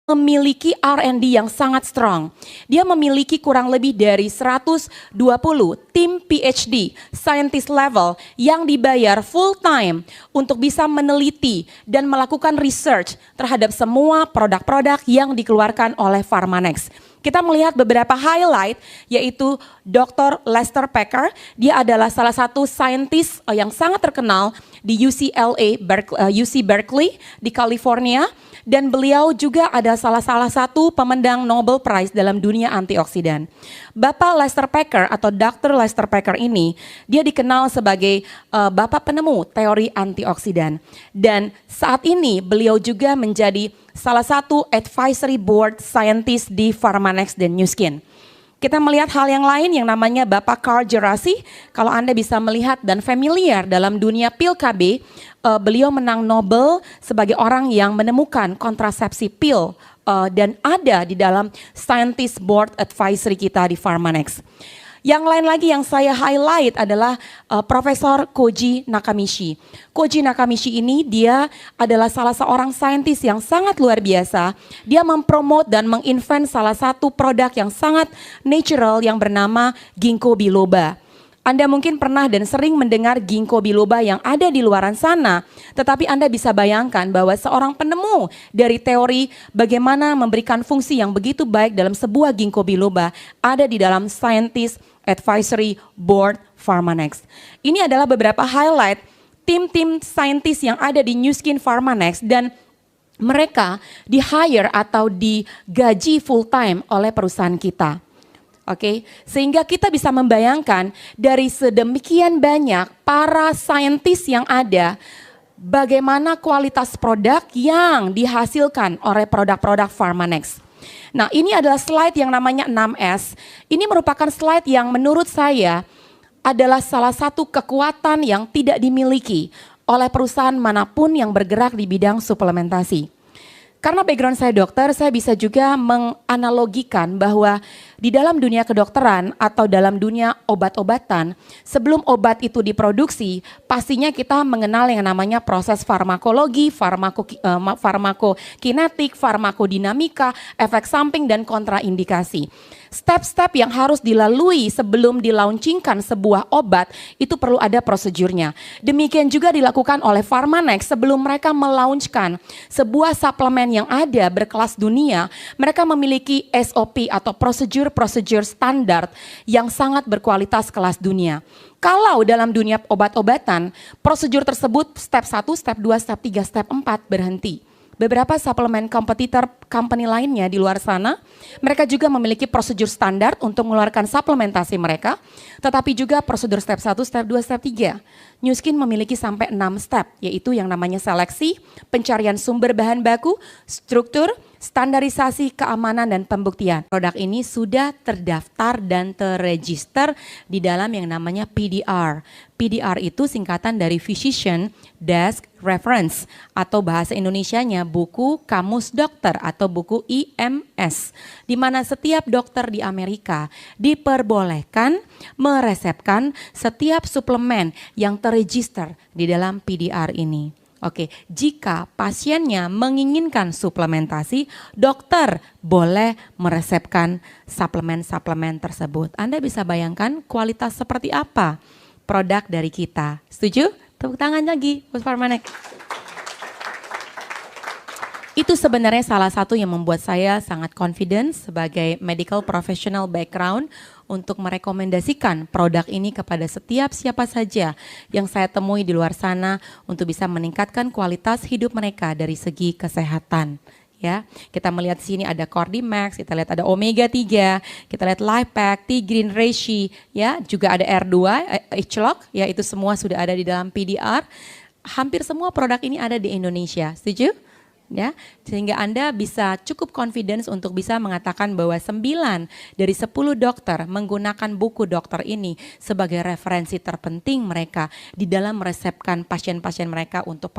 memiliki R&D yang sangat strong. Dia memiliki kurang lebih dari 120 tim PhD, scientist level yang dibayar full time untuk bisa meneliti dan melakukan research terhadap semua produk-produk yang dikeluarkan oleh Pharmanex. Kita melihat beberapa highlight, yaitu Dr. Lester Packer. Dia adalah salah satu saintis yang sangat terkenal di UC Berkeley di California. Dan beliau juga ada salah satu pemendang Nobel Prize dalam dunia antioksidan. Bapak Lester Packer atau Dr. Lester Packer ini, dia dikenal sebagai bapak penemu teori antioksidan. Dan saat ini beliau juga menjadi salah satu advisory board scientist di Pharmanex dan Nu Skin. Kita melihat hal yang lain yang namanya Bapak Carl Djerassi. Kalau Anda bisa melihat dan familiar dalam dunia pil KB, beliau menang Nobel sebagai orang yang menemukan kontrasepsi pil dan ada di dalam scientist board advisory kita di Pharmanex. Yang lain lagi yang saya highlight adalah Profesor Koji Nakamichi. Koji Nakamichi ini dia adalah salah seorang saintis yang sangat luar biasa. Dia mempromot dan menginvent salah satu produk yang sangat natural yang bernama ginkgo biloba. Anda mungkin pernah dan sering mendengar ginkgo biloba yang ada di luaran sana, tetapi Anda bisa bayangkan bahwa seorang penemu dari teori bagaimana memberikan fungsi yang begitu baik dalam sebuah ginkgo biloba ada di dalam Scientist Advisory Board Pharmanex. Ini adalah beberapa highlight tim-tim saintis yang ada di Nu Skin Pharmanex dan mereka di-hire atau digaji full time oleh perusahaan kita. Oke, sehingga kita bisa membayangkan dari sedemikian banyak para saintis yang ada, bagaimana kualitas produk yang dihasilkan oleh produk-produk Pharmanex. Nah, ini adalah slide yang namanya 6S. Ini merupakan slide yang menurut saya adalah salah satu kekuatan yang tidak dimiliki oleh perusahaan manapun yang bergerak di bidang suplementasi. Karena background saya dokter, saya bisa juga menganalogikan bahwa di dalam dunia kedokteran atau dalam dunia obat-obatan, sebelum obat itu diproduksi, pastinya kita mengenal yang namanya proses farmakologi, farmakokinetik, farmakodinamika, efek samping, dan kontraindikasi. Step-step yang harus dilalui sebelum dilaunchingkan sebuah obat, itu perlu ada prosedurnya. Demikian juga dilakukan oleh Pharmanex sebelum mereka melaunchkan sebuah suplemen yang ada berkelas dunia, mereka memiliki SOP atau prosedur standar yang sangat berkualitas kelas dunia. Kalau dalam dunia obat-obatan, prosedur tersebut step 1, step 2, step 3, step 4 berhenti. Beberapa suplemen kompetitor company lainnya di luar sana, mereka juga memiliki prosedur standar untuk mengeluarkan suplementasi mereka, tetapi juga prosedur step 1, step 2, step 3. Nu Skin memiliki sampai 6 step, yaitu yang namanya seleksi, pencarian sumber bahan baku, struktur, standarisasi, keamanan, dan pembuktian. Produk ini sudah terdaftar dan terregister di dalam yang namanya PDR. PDR itu singkatan dari Physician Desk Reference atau bahasa Indonesianya buku kamus dokter atau buku IMS, di mana setiap dokter di Amerika diperbolehkan meresepkan setiap suplemen yang terregister di dalam PDR ini. Oke, jika pasiennya menginginkan suplementasi, dokter boleh meresepkan suplemen-suplemen tersebut. Anda bisa bayangkan kualitas seperti apa produk dari kita. Setuju? Tepuk tangan lagi, Bos Pharmanex. Itu sebenarnya salah satu yang membuat saya sangat confident sebagai medical professional background untuk merekomendasikan produk ini kepada setiap siapa saja yang saya temui di luar sana untuk bisa meningkatkan kualitas hidup mereka dari segi kesehatan. Ya, kita melihat sini ada Cordymax, kita lihat ada Omega 3, kita lihat Lifepack, T-Green Reishi, ya, juga ada R2, H-Lock, ya, itu semua sudah ada di dalam PDR. Hampir semua produk ini ada di Indonesia. Setuju? Ya, sehingga Anda bisa cukup confidence untuk bisa mengatakan bahwa 9 dari 10 dokter menggunakan buku dokter ini sebagai referensi terpenting mereka di dalam meresepkan pasien-pasien mereka untuk